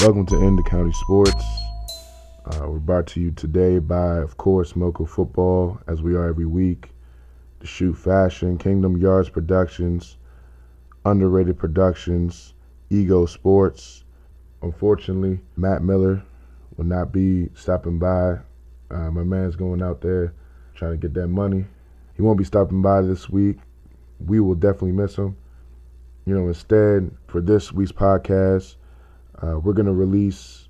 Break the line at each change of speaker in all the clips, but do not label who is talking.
Welcome to End the County Sports. We're brought to you today by, of course, MoCo Football, as we are every week. The Shoot Fashion, Kingdom Yards Productions, Underrated Productions, Ego Sports. Unfortunately, Matt Miller will not be stopping by. My man's going out there trying to get that money. He won't be stopping by this week. We will definitely miss him. Instead, for this week's podcast, we're going to release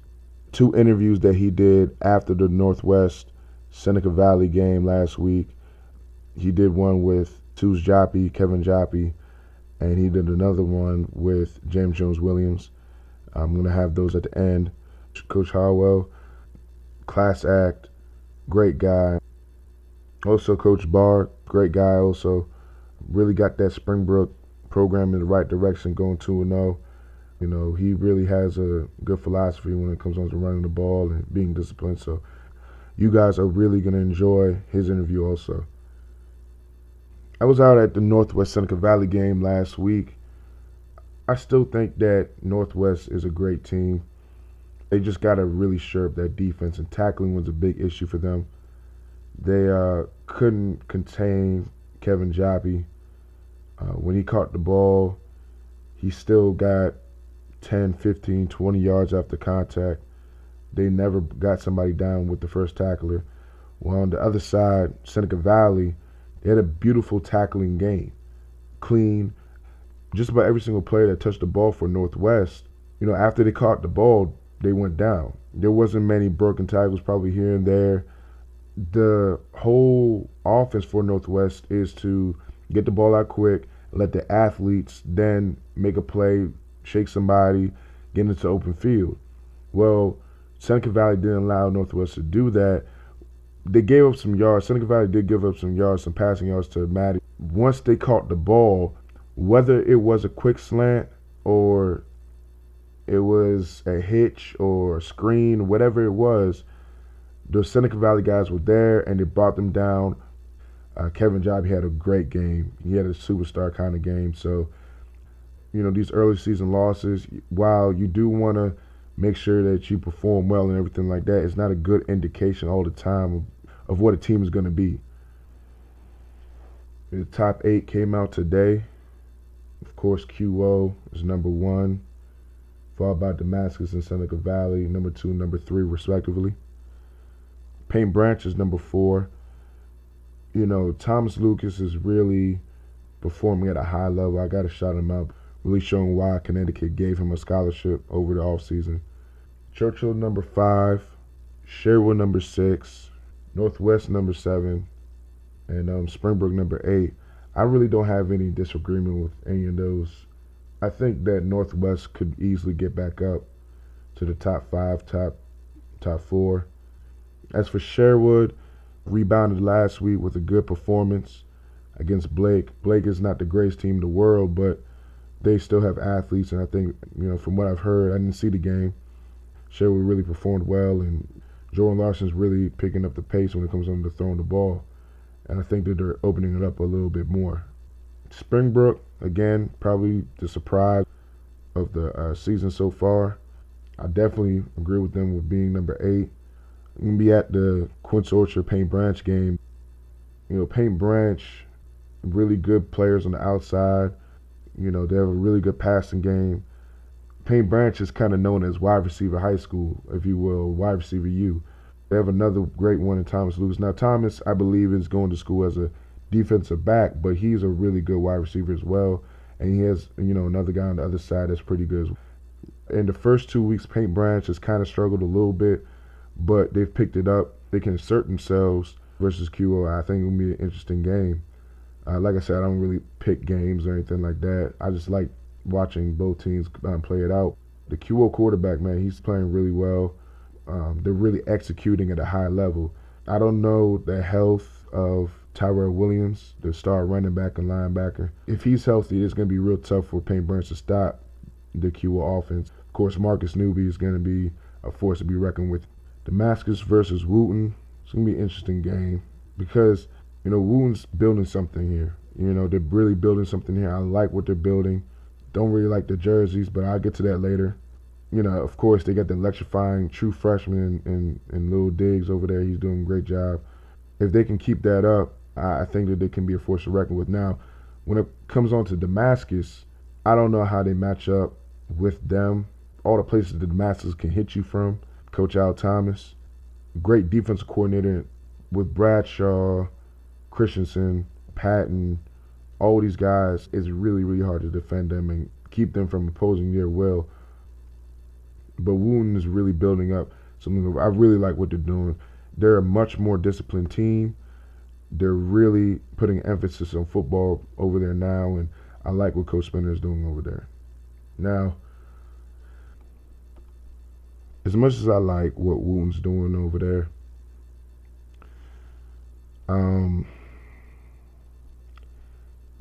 2 interviews that he did after the Northwest Seneca Valley game last week. He did one with Kevin Joppy, and he did another one with James Jones Williams. I'm going to have those at the end. Coach Howell, class act, great guy. Also, Coach Bahr, great guy also. Really got that Springbrook program in the right direction, going 2-0. He really has a good philosophy when it comes on to running the ball and being disciplined. So you guys are really going to enjoy his interview also. I was out at the Northwest Seneca Valley game last week. I still think that Northwest is a great team. They just got to really shore up that defense, and tackling was a big issue for them. They couldn't contain Kevin Joppy. When he caught the ball, he still got 10, 15, 20 yards after contact. They never got somebody down with the first tackler. Well, on the other side, Seneca Valley, they had a beautiful tackling game. Clean. Just about every single player that touched the ball for Northwest, after they caught the ball, they went down. There wasn't many broken tackles, probably here and there. The whole offense for Northwest is to get the ball out quick, let the athletes then make a play, shake somebody, get into open field. Well, Seneca Valley didn't allow Northwest to do that. They gave up some yards. Seneca Valley did give up some yards, some passing yards to Maddie. Once they caught the ball, whether it was a quick slant or it was a hitch or a screen, whatever it was, the Seneca Valley guys were there and they brought them down. Kevin Joppy had a great game. He had a superstar kind of game. So, these early season losses, while you do want to make sure that you perform well and everything like that, it's not a good indication all the time of what a team is going to be. The top 8 came out today. Of course, QO is number 1, followed by Damascus and Seneca Valley, number 2, number 3, respectively. Paint Branch is number 4. Thomas Lucas is really performing at a high level. I got to shout him out, really showing why Connecticut gave him a scholarship over the offseason. Churchill, number 5. Sherwood, number 6. Northwest, number 7. And Springbrook, number 8. I really don't have any disagreement with any of those. I think that Northwest could easily get back up to the top 5, top 4. As for Sherwood, rebounded last week with a good performance against Blake. Blake is not the greatest team in the world, but they still have athletes, and I think, from what I've heard, I didn't see the game, Sherwood really performed well, and Jordan Larson's really picking up the pace when it comes on to throwing the ball, and I think that they're opening it up a little bit more. Springbrook, again, probably the surprise of the season so far. I definitely agree with them with being number 8. I'm going to be at the Quince Orchard Paint Branch game. Paint Branch, really good players on the outside. They have a really good passing game. Paint Branch is kind of known as wide receiver high school, if you will, wide receiver U. They have another great one in Thomas Lucas. Now, Thomas, I believe, is going to school as a defensive back, but he's a really good wide receiver as well. And he has, another guy on the other side that's pretty good. In the first 2 weeks, Paint Branch has kind of struggled a little bit, but they've picked it up. They can assert themselves versus QO. I think it will be an interesting game. Like I said, I don't really pick games or anything like that. I just like watching both teams play it out. The QO quarterback, man, he's playing really well. They're really executing at a high level. I don't know the health of Tyrell Williams, the star running back and linebacker. If he's healthy, it's going to be real tough for Paint Branch to stop the QO offense. Of course, Marcus Newby is going to be a force to be reckoned with. Damascus versus Wooten. It's going to be an interesting game because, Wooten's building something here. They're really building something here. I like what they're building. Don't really like the jerseys, but I'll get to that later. Of course, they got the electrifying true freshman in Lil Diggs over there. He's doing a great job. If they can keep that up, I think that they can be a force to reckon with. Now, when it comes on to Damascus, I don't know how they match up with them. All the places that Damascus can hit you from. Coach Al Thomas, great defensive coordinator with Bradshaw, Christensen, Patton, all these guys. It's really, really hard to defend them and keep them from opposing their will. But Wooten is really building up something. I really like what they're doing. They're a much more disciplined team. They're really putting emphasis on football over there now, and I like what Coach Spinner is doing over there. Now, as much as I like what Wooten's doing over there,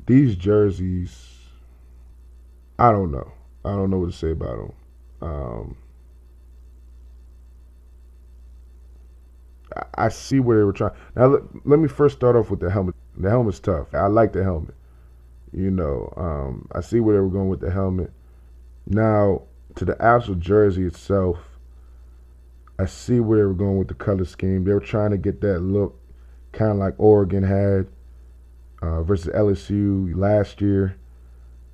these jerseys, I don't know. I don't know what to say about them. I see where they were trying. Now, let me first start off with the helmet. The helmet's tough. I like the helmet. I see where they were going with the helmet. Now, to the actual jersey itself, I see where they were going with the color scheme. They were trying to get that look kind of like Oregon had versus LSU last year,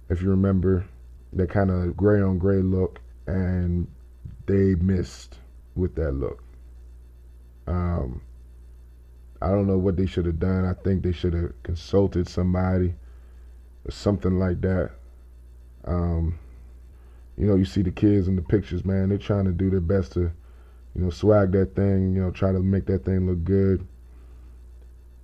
if you remember, that kind of gray on gray look, and they missed with that look. I don't know what they should have done. I think they should have consulted somebody or something like that. You see the kids in the pictures, man. They're trying to do their best to, swag that thing, try to make that thing look good.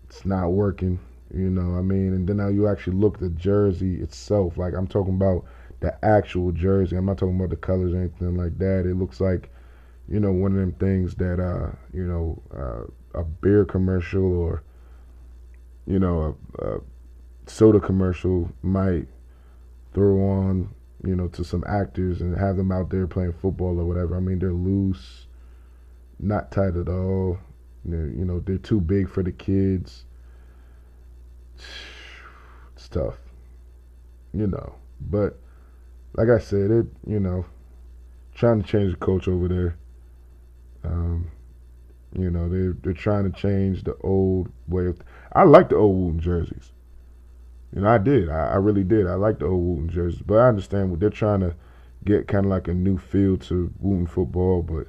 It's not working, And then now you actually look at the jersey itself. Like, I'm talking about the actual jersey. I'm not talking about the colors or anything like that. It looks like, one of them things that, a beer commercial or, a soda commercial might throw on, to some actors and have them out there playing football or whatever. I mean, they're loose, not tight at all. They're too big for the kids. It's tough, But like I said, trying to change the coach over there. They're trying to change the old way of. I like the old Wooten jerseys. I did. I really did. I like the old Wooten jerseys, but I understand what they're trying to get, kind of like a new feel to Wooten football. But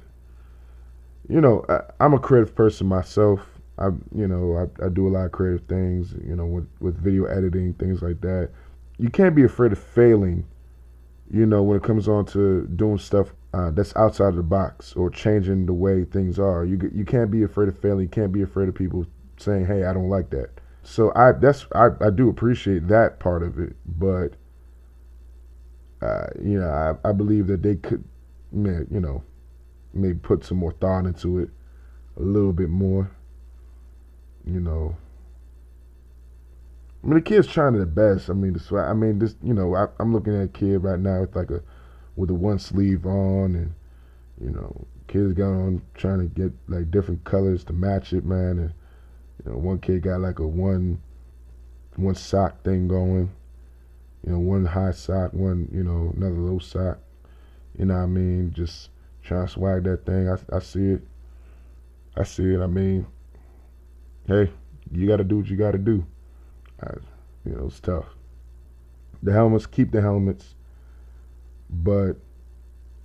I'm a creative person myself. I do a lot of creative things. With video editing, things like that. You can't be afraid of failing. When it comes on to doing stuff that's outside of the box or changing the way things are. You can't be afraid of failing. You can't be afraid of people saying, "Hey, I don't like that." So I do appreciate that part of it, but I believe that they could, maybe put some more thought into it a little bit more. The kid's trying their best. I'm looking at a kid right now with a one sleeve on, and kids got on trying to get like different colors to match it, man. And one kid got like a one sock thing going, one high sock, one another low sock. Just trying to swag that thing. I see it. I mean, hey, you got to do what you got to do. It's tough. The helmets, keep the helmets, but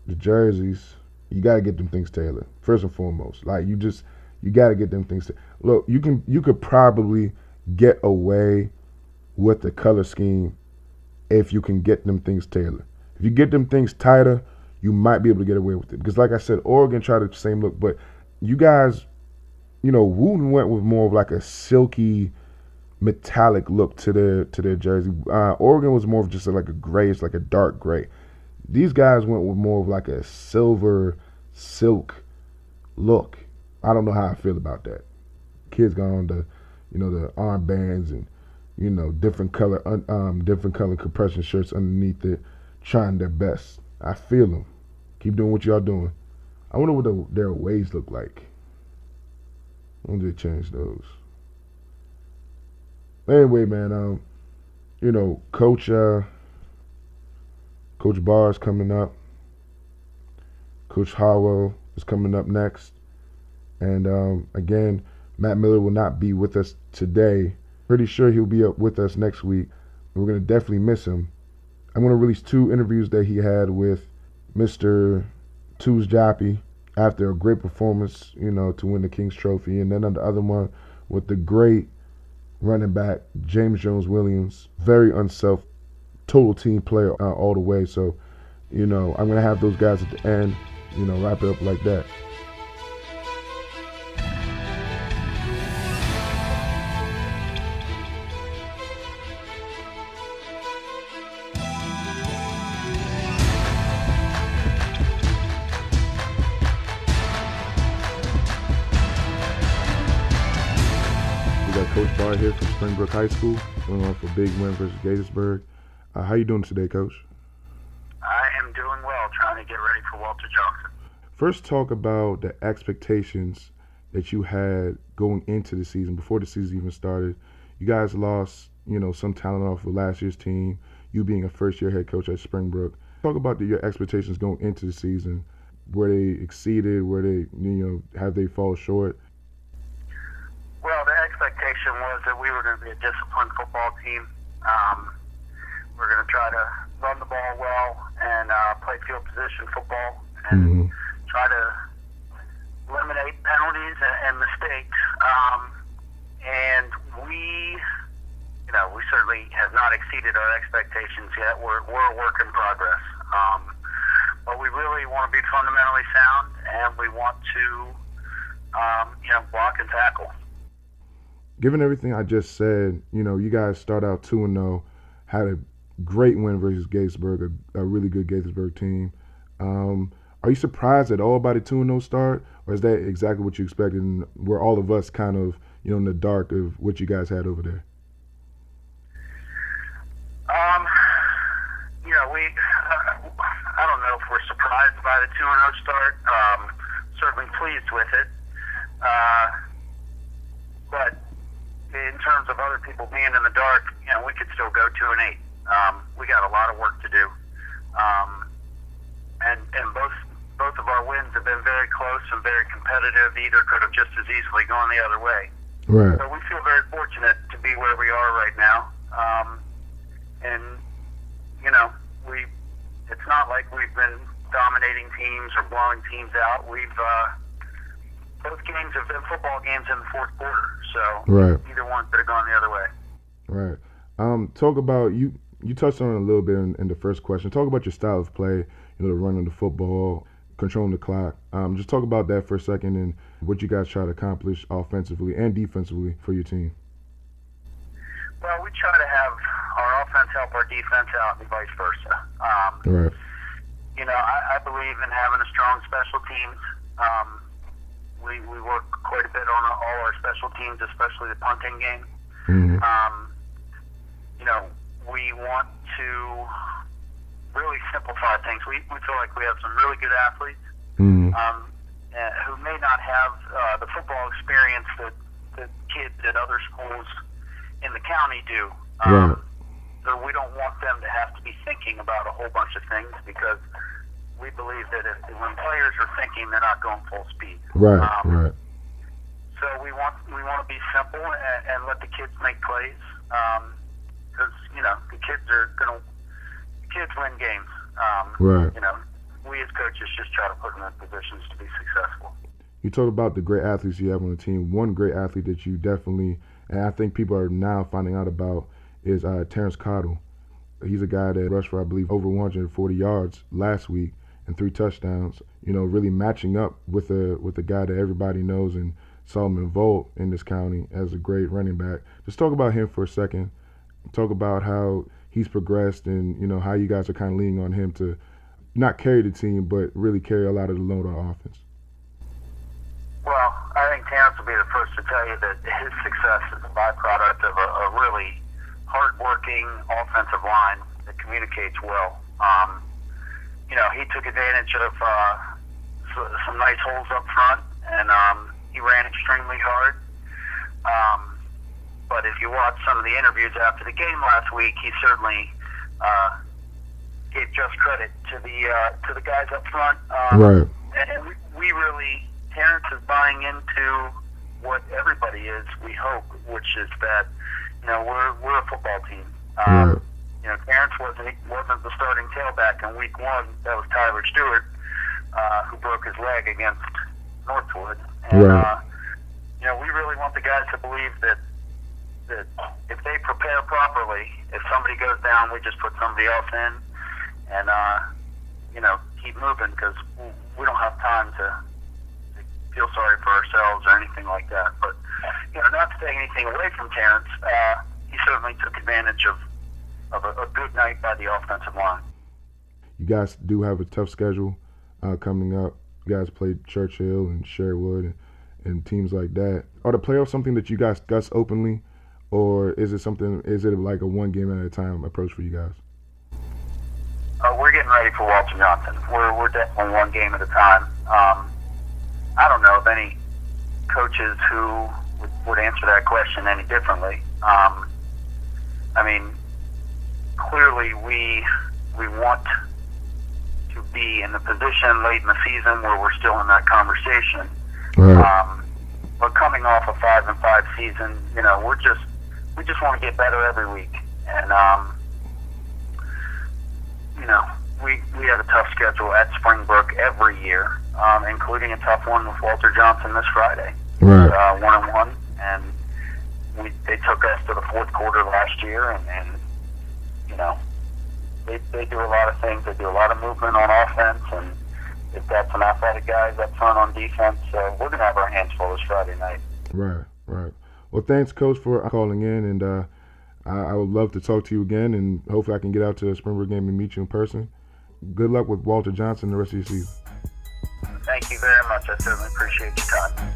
the jerseys, you got to get them things tailored first and foremost. Like, you got to get them things. Look, you could probably get away with the color scheme if you can get them things tailored. If you get them things tighter, you might be able to get away with it. Because like I said, Oregon tried the same look, but you guys, Wooten went with more of like a silky, metallic look to their jersey. Oregon was more of just like a gray. It's like a dark gray. These guys went with more of like a silver silk look. I don't know how I feel about that. Kids got on the armbands and different color compression shirts underneath it, trying their best. I feel them. Keep doing what y'all doing. I wonder what their ways look like. When did they change those? Anyway, man, Coach Bahr is coming up. Coach Howell is coming up next. And again, Matt Miller will not be with us today. Pretty sure he'll be up with us next week. We're going to definitely miss him. I'm going to release 2 interviews that he had with Mr. Too's Jappy after a great performance, to win the King's Trophy. And then the other one with the great running back, James Jones-Williams. Very unself, total team player all the way. So, I'm going to have those guys at the end, wrap it up like that. Coach Bahr here from Springbrook High School, going on for a big win versus Gaithersburg. How you doing today, Coach?
I am doing well, trying to get ready for Walter Johnson.
First, talk about the expectations that you had going into the season, before the season even started. You guys lost, some talent off of last year's team, you being a first-year head coach at Springbrook. Talk about your expectations going into the season. Were they exceeded? Were they, have they fall short?
Well, the expectation was that we were going to be a disciplined football team. We're going to try to run the ball well and play field position football and try to eliminate penalties and mistakes. And we certainly have not exceeded our expectations yet. We're a work in progress. But we really want to be fundamentally sound, and we want to, block and tackle.
Given everything I just said, you guys start out 2-0, had a great win versus Gaithersburg, a really good Gaithersburg team. Are you surprised at all by the 2-0 start, or is that exactly what you expected, and were all of us kind of, in the dark of what you guys had over there?
I don't know if we're surprised by the 2-0 start. Certainly pleased with it. But in terms of other people being in the dark, we could still go 2-8. We got a lot of work to do. And both of our wins have been very close and very competitive. Either could have just as easily gone the other way.
Right.
So we feel very fortunate to be where we are right now. It's not like we've been dominating teams or blowing teams out. Both games have been football games in the fourth quarter, so
right.
Either one could have gone the other way.
Right. Talk about, you touched on it a little bit in the first question. Talk about your style of play, the running the football, controlling the clock. Just talk about that for a second and what you guys try to accomplish offensively and defensively for your team.
Well, we try to have our offense help our defense out and vice versa.
Right.
I believe in having a strong special teams. We work quite a bit on all our special teams, especially the punting game. We want to really simplify things. We feel like we have some really good athletes who may not have the football experience that kids at other schools in the county do.
Right.
So we don't want them to have to be thinking about a whole bunch of things, because we believe that when players are thinking, they're not going full speed.
Right. Right.
So we want to be simple and let the kids make plays, because the kids win games.
Right.
We as coaches just try to put them in positions to be successful.
You talk about the great athletes you have on the team. One great athlete that you definitely, and I think people are now finding out about, is Terrence Cottle. He's a guy that rushed for, I believe, over 140 yards last week and 3 touchdowns. Really matching up with a guy that everybody knows in Solomon Volt in this county as a great running back. Just talk about him for a second. Talk about how he's progressed and how you guys are kind of leaning on him to not carry the team, but really carry a lot of the load on offense.
Well, I think Terrence will be the first to tell you that his success is a byproduct of a really hard-working offensive line that communicates well. He took advantage of some nice holes up front, and he ran extremely hard. But if you watch some of the interviews after the game last week, he certainly gave just credit to the guys up front.
Right.
And we really, Terrence is buying into what everybody is, we hope, which is that, we're a football team.
Right.
Terrence wasn't the starting tailback in week 1. That was Tyler Stewart, who broke his leg against Northwood. And,
Right.
We really want the guys to believe that if they prepare properly, if somebody goes down, we just put somebody else in and, keep moving, because we don't have time to feel sorry for ourselves or anything like that. But, not to take anything away from Terrence, he certainly took advantage of a good night by the offensive line.
You guys do have a tough schedule coming up. You guys played Churchill and Sherwood and teams like that. Are the playoffs something that you guys discuss openly, or is it like a one game at a time approach for you guys?
We're getting ready for Walter Johnson. We're definitely one game at a time. I don't know of any coaches who would answer that question any differently. Clearly we want to be in the position late in the season where we're still in that conversation.
Right.
But coming off a 5-5 season, we just want to get better every week. And we have a tough schedule at Springbrook every year, including a tough one with Walter Johnson this Friday.
Right.
1-1, and they took us to the fourth quarter last year, and they do a lot of things. They do a lot of movement on offense, and they've got some athletic guys up front on defense. So we're going to have our hands full this Friday night.
Right. Well, thanks, Coach, for calling in, and I would love to talk to you again, and hopefully I can get out to the Springbrook game and meet you in person. Good luck with Walter Johnson the rest of your season.
Thank you very much. I certainly appreciate your time.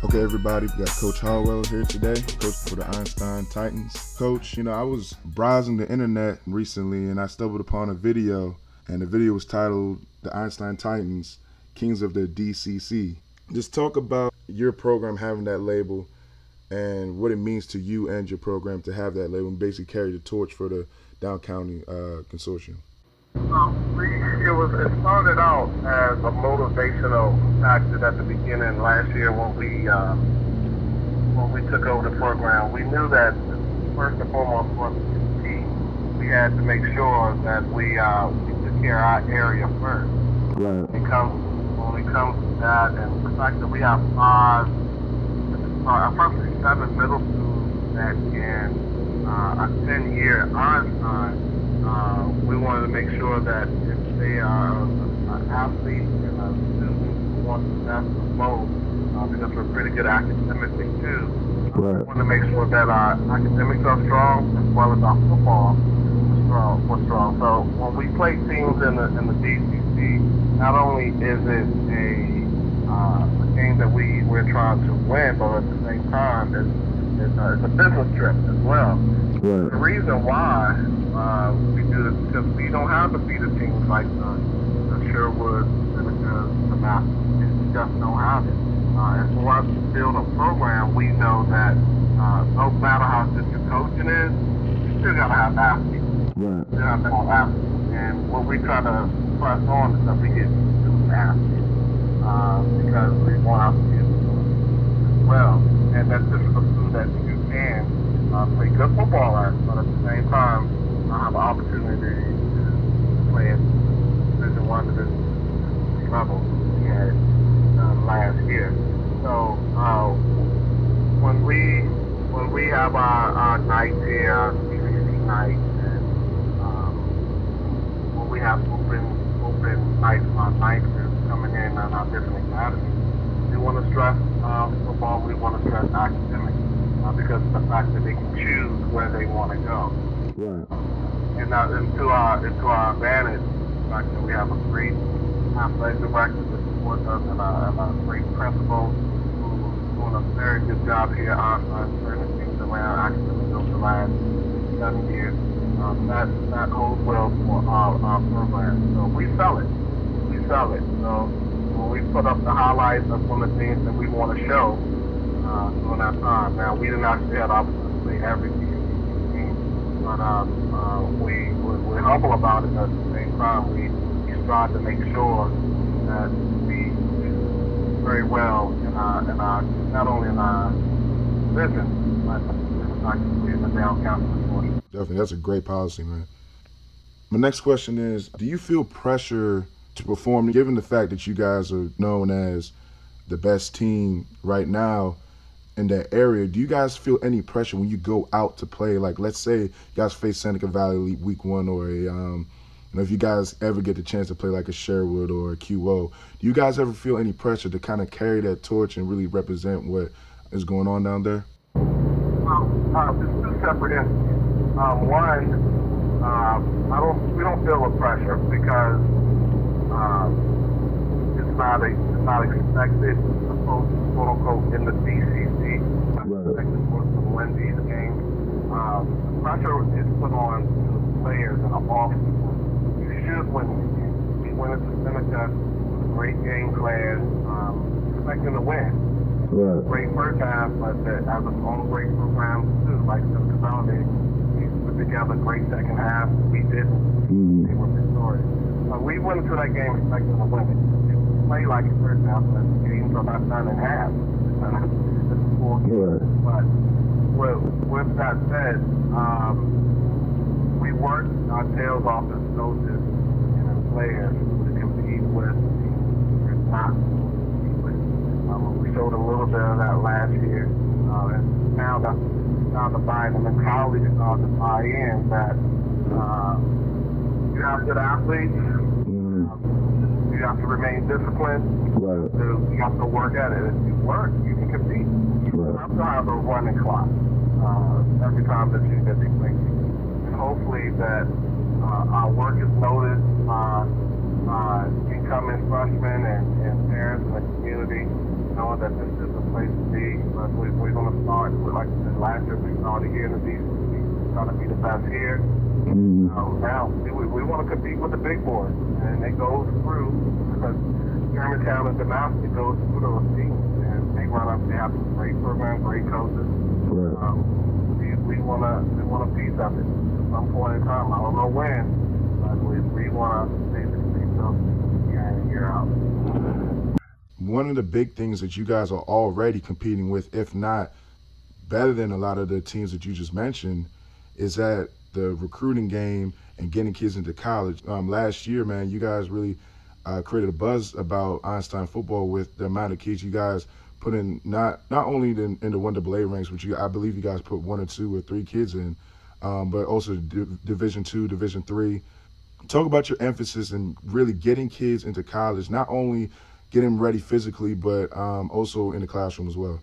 Okay, everybody, we got Coach Howell here today, coach for the Einstein Titans. Coach, I was browsing the internet recently and I stumbled upon a video, and the video was titled The Einstein Titans, Kings of the DCC. Just talk about your program having that label and what it means to you and your program to have that label and basically carry the torch for the Down County Consortium.
It started out as a motivational factor at the beginning last year when we took over the program. We knew that first and foremost for the team, we had to make sure that we took care of our area first.
Right.
When it comes to that, and the fact that we have approximately 7 middle schools that can a 10-year Einstein. We wanted to make sure that if they are an athlete and a student who wants to pass the both, because we're pretty good academically too,
Right.
we want to make sure that our academics are strong as well as our football was strong. So when we play teams in the DCC, not only is it a game that we're trying to win, but at the same time it's a business trip as well.
Right.
The reason why we do this is because we don't have to beat the teams like the Sherwood, the Masters. We just don't have it. And for us to build a program, we know that no matter how good your coaching is, you still got to have athletes.
Right.
You have to have athletes. And what we try to press on is that we get student athletes because we want our students as well. And that's difficult to do that you can play good football at, but at the same time, have an opportunity to play at Division I, Division II level we had last year. So when we have our nights here, our CCC nights, and when we have open nights for our ninthers coming in on our different academies, we want to stress football, we want to stress academics because of the fact that they can choose where they want to go.
Right.
And to our advantage, the fact that we have a great athletic director that supports us and a great principal who's doing a very good job here on turning things around academics over the last 7 years. That holds well for our program. So we sell it. We sell it. So when we put up the highlights, that's one of the things that we want to show during that time. Now, we didn't actually have the opportunity to play every team, but we're humble about it. At the same time, we strive to make sure that we do very well in our not only in our business, but in the downtown portion.
Definitely, that's a great policy, man. My next question is, do you feel pressure to perform, given the fact that you guys are known as the best team right now in that area? Do you guys feel any pressure when you go out to play? Like, let's say you guys face Seneca Valley week 1, or if you guys ever get the chance to play like a Sherwood or a QO, do you guys ever feel any pressure to kind of carry that torch and really represent what is going on down there?
There's two separate instances. We don't feel the pressure because it's not expected, quote unquote, in the BCC. Expected for to win these games. The pressure is put on the players in the off season. You should win these games. We went into Seneca with a great game plan, expecting to win.
Right.
Great first half, but as its own great program too, like Seneca Valley, we put together a great second half. We didn't. They were victorious. We went into that game expecting to win it. It played like a first half, but the games are not done in half. It's 4 games. But with that said, we worked our tails off as coaches and as players to compete with teams we're not compete with. We showed a little bit of that last year, and now that's starting to buy the mentality, starting to buy in that you have good athletes, you have to remain disciplined, you have to work at it. If you work, you can compete. You have to have a running clock every time that you play. And hopefully that our work is noticed by incoming freshmen and parents in the community, knowing that this is the place to be. But we're going to start, like I said, last year we started here in the BCC. We're trying to be the best here. Now we want to compete with the big boys, and it goes through, because Germantown and Damascus, it goes through those teams, and they have a great program, great coaches. We want a piece of it at some point in time. I don't know when, but we want to basically build year in and year out.
One of the big things that you guys are already competing with, if not better than a lot of the teams that you just mentioned, is that the recruiting game and getting kids into college. Last year, man, you guys really created a buzz about Einstein football with the amount of kids you guys put in, not only in the 1AA ranks, which I believe you guys put 1 or 2 or 3 kids in, but also Division II, Division III. Talk about your emphasis in really getting kids into college, not only getting them ready physically, but also in the classroom as well.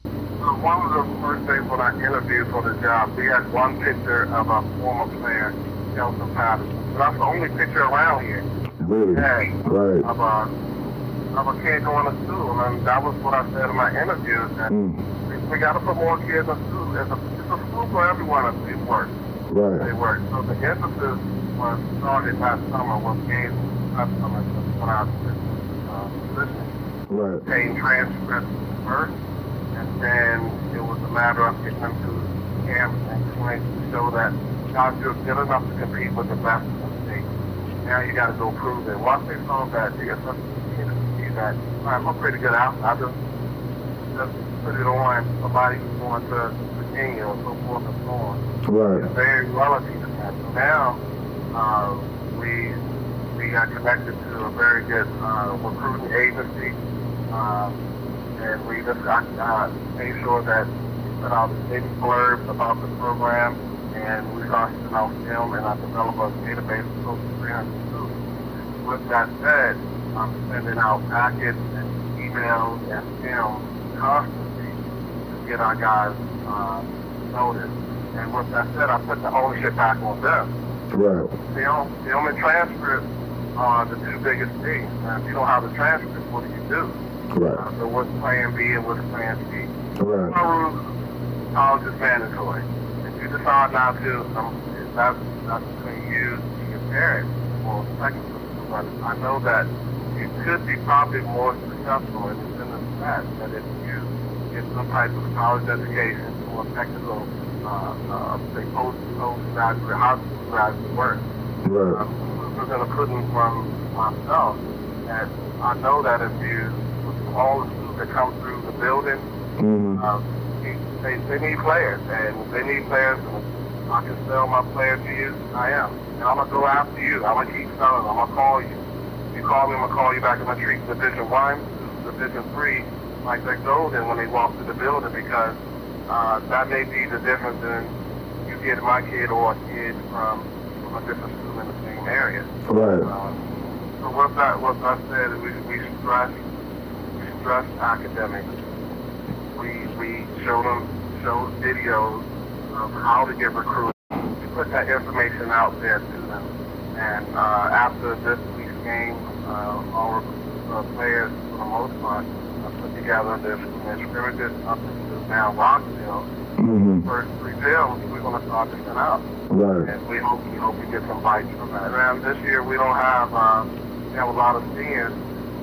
One of the first days when I interviewed for the job, we had one picture of a former player, Kelson Patterson. That's the only picture around here.
Really?
Yeah.
Right.
Of a kid going to school, and that was what I said in my interview. That we got to put more kids in school. It's a school for everyone. It works.
Right.
It works. So the emphasis was started last summer was games last summer when I was listening.
Right.
Obtain transcripts first, and then it was a matter of getting them to camps and clinics to show that guys, you're good enough to compete with the best in the state. Now you got to go prove it. Once they saw that, they got something to see that I look pretty good out. I just put it on somebody who's going to Virginia or so forth and so on.
Right.
It's very relative to that. So now we got connected to a very good recruiting agency, and we just made sure that we put out big blurbs about the program, and we started to out film, and I developed a database of close to 300 students. With that said, I'm sending out packets and emails and film constantly to get our guys noticed. And with that said, I put the ownership back on them.
Right.
Film and transcript are the 2 biggest things. Now, if you don't have the transcript, what do?
Right.
So what's plan B and what's plan C?
Right.
College is mandatory. If you decide not to, that's between you and your parents or second school. But I know that if you could be probably more successful in the fact that if you get some type of college education or technical, say postgraduate, high school graduate work.
Right.
We're going to put in from myself that I know that if you, with all the students that come through the building, they need players, and they need players, and I can sell my player to you, I am. And I'm going to go after you. I'm going to keep selling. I'm going to call you. You call me, I'm going to call you back. I'm going to treat Division 1, Division 3 like they're golden when they walk through the building, because that may be the difference in you getting my kid or a kid from a different school in the same area.
Right.
So what I said is we stress academics. We show videos of how to get recruited. We put that information out there to them. And after this week's game, all of the players, for the most part, put together their scrimmages up to now Rockville. First 3 films, we're going to start this out.
Right.
And we hope we get some bites from that. And this year we don't have, we have a lot of seniors,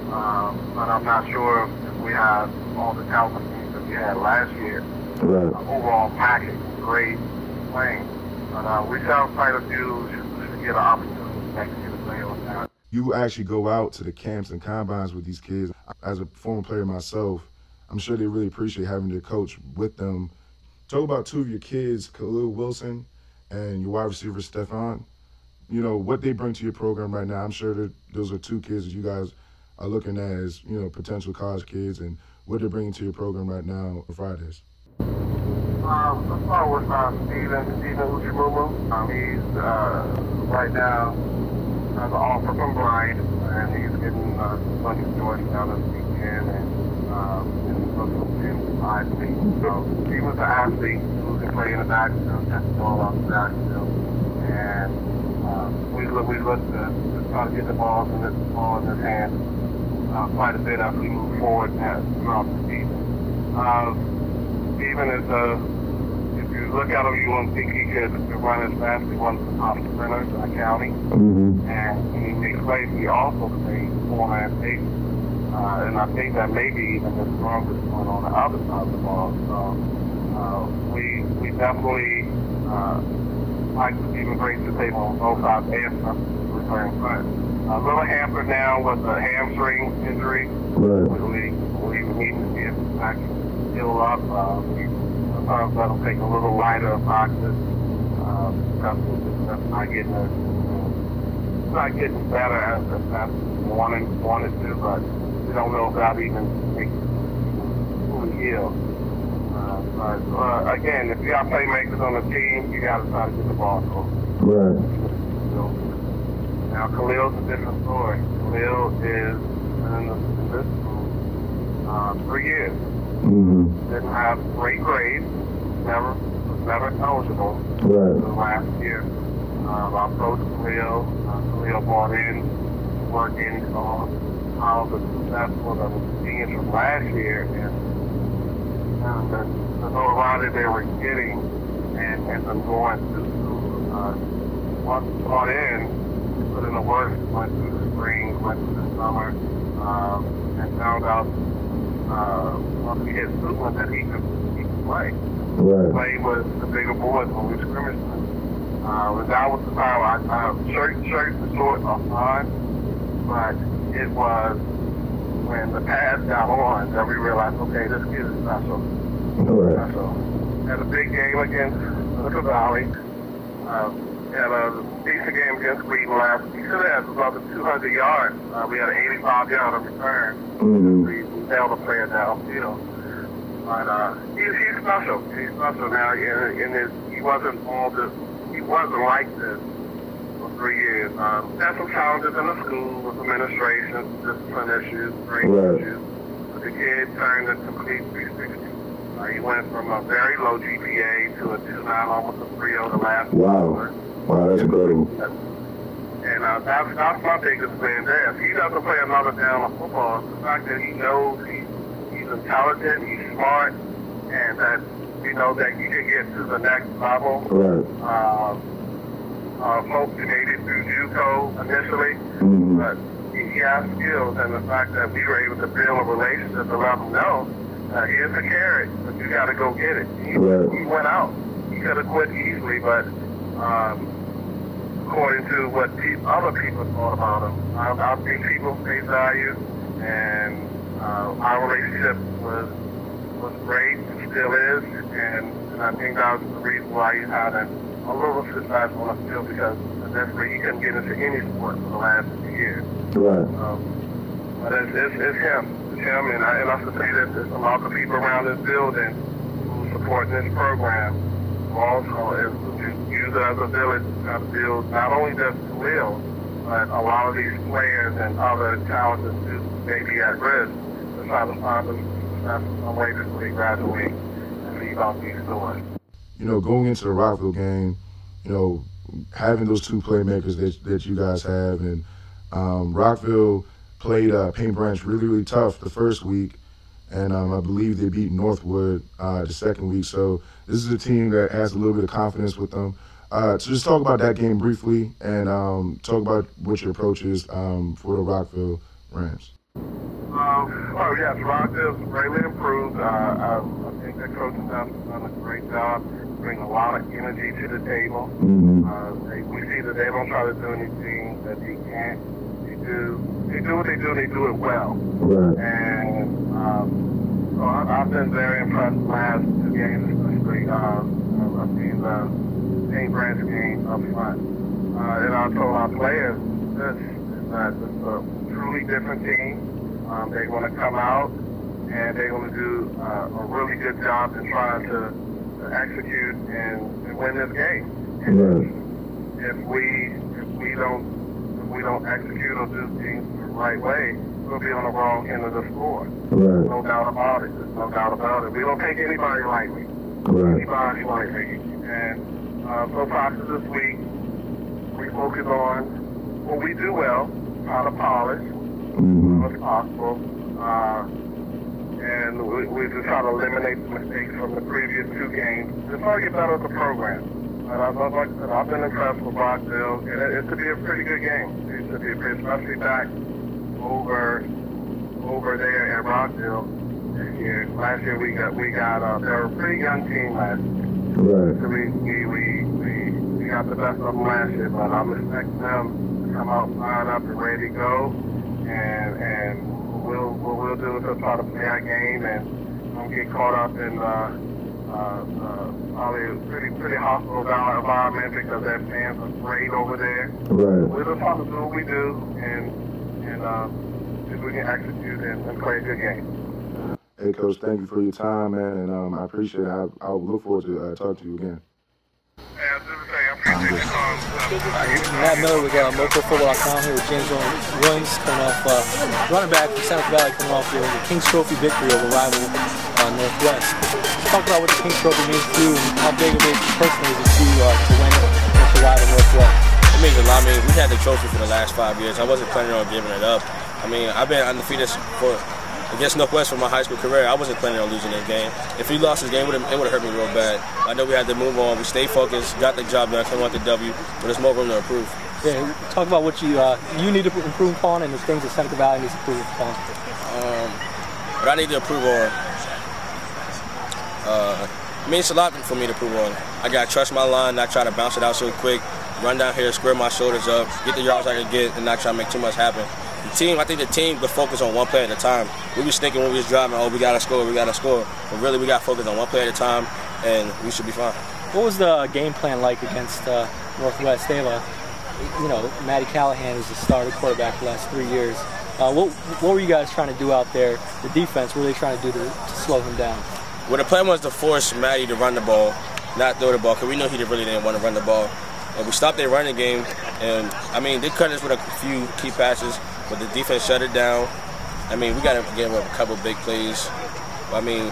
but I'm not sure if we have all the caliber teams that we had last year.
Right.
Overall package, great playing. But we shall try to do, should get an opportunity next year to play on that.
You actually go out to the camps and combines with these kids. As a former player myself, I'm sure they really appreciate having their coach with them. Talk about 2 of your kids, Khalil Wilson and your wide receiver, Stefan. You know, what they bring to your program right now. I'm sure that those are 2 kids that you guys are looking at as, you know, potential college kids, and what they're bringing to your program right now on Fridays.
Let's start with Steven Uchimumu. He's right now has an offer from Bryant, and he's getting a bunch of Georgetown this weekend, and athlete. So he was an athlete who can play in the backfield, catch the ball off the backfield, and we look to try to get the ball in his hands quite a bit as we move forward throughout the season. Steven is if you look at him, you won't think he could run as fast. He one of the top sprinters in the county, and when he makes plays, he also plays corner and safety. And I think that may be even the strongest one on the other side of the ball. So we definitely like to even bring to the table on both sides and returning front. A little hampered now with a hamstring injury.
Right.
We need to get back heal up. Sometimes that'll take a little lighter practice because that's not getting better as we wanted to, but we don't know if that even makes fully heal. But again, if you got playmakers on the team, you got to try to get the ball to them.
Right.
So, now Khalil's a different story. Khalil is in this school 3 years. Didn't have great grades. Was never eligible. Right. Last year, I approached Khalil. Khalil brought in, working on how the successful the seniors from last year and the notoriety they were getting and them going to school. Once brought in, put in the work, went through the spring, went through the summer, and found out once we hit Suitland that he could play.
Right.
Play with the bigger boys when we scrimmaged them. That was the time shirts and shorts are fine, but it was when the pads got on that we realized, okay, this kid is special.
Right.
Special. Had a big game against Little Valley. Had a decent game against Wheaton last week. We should have about 200 yards. We had an 85-yard return. We held a player downfield. But he's special. He's special now. He wasn't like this for 3 years. Had some challenges in the school with administration, discipline issues, grade issues. But the kid turned a complete 360. He went from a very low GPA to a 2.9, almost a 3.0 the last quarter.
Wow, that's incredible.
And that's my biggest thing there. If he doesn't play another down of football, the fact that he knows he's intelligent, he's smart, and that that you can get to the next level.
Right.
Folks made it through JUCO initially, but he he has skills, and the fact that we were able to build a relationship to let him know, here's the carrot, but you got to go get it. He went out. He could have quit easily, but according to what other people thought about him, I think people face value, and our relationship was great and still is, and I think that was the reason why he's had a little success on the field, because eventually he couldn't get into any sport for the last 2 years.
Right.
But it's him. It's him, and I have to say that there's a lot of people around this building who support this program. Also, use it as a village to build not only just Will, but a lot of these players and other talented students may be at risk to try to find some way before they graduate and leave out these doors.
You know, going into the Rockville game, you know, having those two playmakers that you guys have, and Rockville played Paint Branch really, really tough the first week, and I believe they beat Northwood the second week. So this is a team that has a little bit of confidence with them. So just talk about that game briefly, and talk about what your approach is for the Rockville Rams.
Yes, Rockville's greatly improved. I think the coaching staff has done a great job, bringing a lot of energy to the table. We see that they don't try to do anything that they can't. They do what they do, and they do it well.
Right.
And so I've been very impressed the last 2 games, especially I've seen the Paint Branch game up front. And I told our players this is that this is a truly different team. They're going to come out and they're going to do a really good job in trying to execute and win this game.
Right.
If we don't execute or do things the right way, we'll be on the wrong end of the score.
Right.
No doubt about it. There's no doubt about it. We don't take anybody lightly.
Right.
Anybody lightly. And so practice this week, we focus on what we do well, how to polish, as possible, and we just try to eliminate the mistakes from the previous 2 games. Just try to get better at the program. And like I said, I've been impressed with Rockville, and it should be a pretty good game. It should be especially back over there at Rockville this year. Last year we got they were a pretty young team last year.
Right.
So we got the best of them last year, but I'm expecting them to come out fired up and ready to go. And what we'll do is try to play our game and don't get caught up in probably a pretty hostile environment, because their fans are great over there.
Right.
We'll just try to do what we do and see if we can execute and play a good game.
Hey, Coach, thank you for your time, man, and I appreciate it. I'll look forward to talking to you again.
Matt Miller with MoCoFootball.com here with James Williams, coming off running back from Seneca Valley, coming off the King's Trophy victory over rival Northwest. Let's talk about what the King's Trophy means to you and how big it is personally to win against the rival Northwest.
It means a lot. I mean, we had the trophy for the last 5 years. I wasn't planning on giving it up. I mean, I've been undefeated against Northwest for my high school career. I wasn't planning on losing this game. If we lost this game, it would have hurt me real bad. I know we had to move on. We stayed focused, got the job done, came out the W, but there's more room to improve.
Yeah, talk about what you need to improve upon and the things that Seneca Valley needs to improve upon.
What I need to improve on, it means a lot for me to improve on. I got to trust my line, not try to bounce it out so quick, run down here, square my shoulders up, get the yards I can get, and not try to make too much happen. I think the team could focus on one play at a time. We was thinking when we was driving, oh, we got to score. But really, we got to focus on one play at a time, and we should be fine.
What was the game plan like against Northwest? They have Matty Callahan is the starting quarterback for the last 3 years. What were you guys trying to do out there? The defense, what were they trying to do to slow him down?
Well, the plan was to force Matty to run the ball, not throw the ball, because we knew he really didn't want to run the ball. And we stopped their running game, and, I mean, they cut us with a few key passes, but the defense shut it down. I mean, we got to give up a couple big plays. I mean,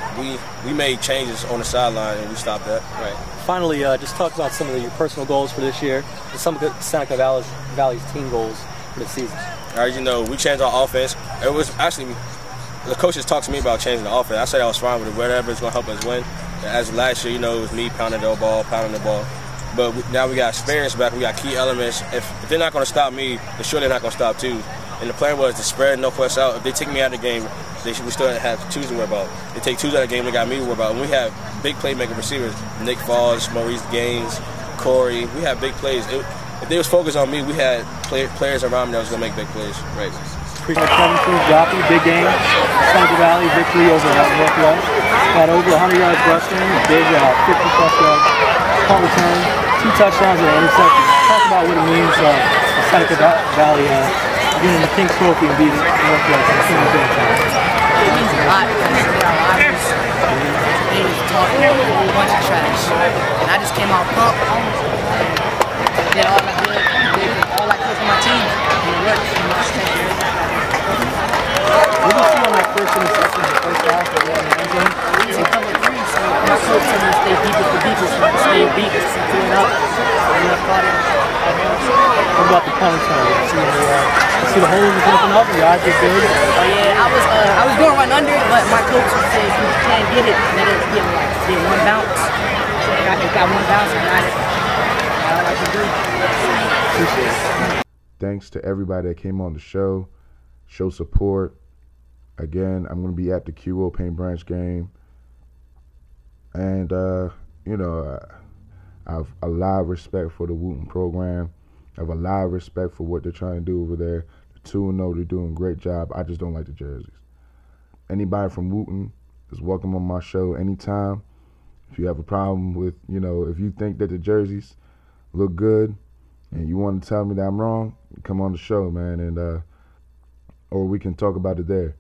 we made changes on the sideline, and we stopped that.
Right. Finally, just talk about some of your personal goals for this year and some of the Seneca Valley's team goals for the season.
All right, we changed our offense. It was actually, the coaches talked to me about changing the offense. I said I was fine with it, whatever is going to help us win. As last year, it was me pounding the ball. But now we got experience back. We got key elements. If they're not going to stop me, they're sure they're not going to stop too. And the plan was to spread Northwest out. If they take me out of the game, we still have twos to worry about. They take twos out of the game, they got me to worry about. And we have big playmaker receivers: Nick Falls, Maurice Gaines, Corey. We have big plays. If they was focused on me, we had players around me that was going to make big plays. Right.
Freaking 17 jockey, big game. Seneca Valley victory over Northwest. Got over 100 yards rushing, big 50-plus yards punt return, 2 touchdowns and an interception. Talk about what it means for Seneca Valley winning the King's Trophy and beating Northwest in a single game time.
It means a lot because they're our rivals. They was talking a whole bunch of trash. And I just came out pumped. Did all I could. Did all I could for my team. And it worked.
What did you see on that first interception in the first half of the end zone?
It's a cover 3, so my coach told me to stay deep with the deepest. Stay deep, threw it up. And I caught it.
What about the punt return? See the hole was open up and your eyes get good?
Oh yeah, I was going right under it, but my coach said if you can't get it, let it get one bounce. So it got one bounce and got it. All I can do.
Appreciate it.
Thanks to everybody that came on the show. Show support. Again, I'm going to be at the QO Paint Branch game. And, you know, I have a lot of respect for the Wooten program. I have a lot of respect for what they're trying to do over there. The 2-0, they're doing a great job. I just don't like the jerseys. Anybody from Wooten is welcome on my show anytime. If you have a problem with, you know, if you think that the jerseys look good and you want to tell me that I'm wrong, come on the show, man, and or we can talk about it there.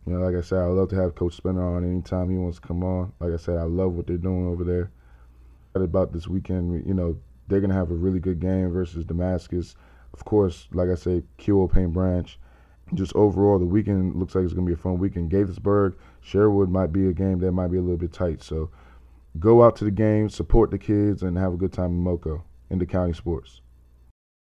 You know, like I said, I'd love to have Coach Spinner on anytime he wants to come on. Like I said, I love what they're doing over there. About this weekend, you know, they're going to have a really good game versus Damascus. Of course, like I say, QO Paint Branch. Just overall, the weekend looks like it's going to be a fun weekend. Gaithersburg, Sherwood might be a game that might be a little bit tight. So go out to the game, support the kids, and have a good time in MoCo, in the county sports.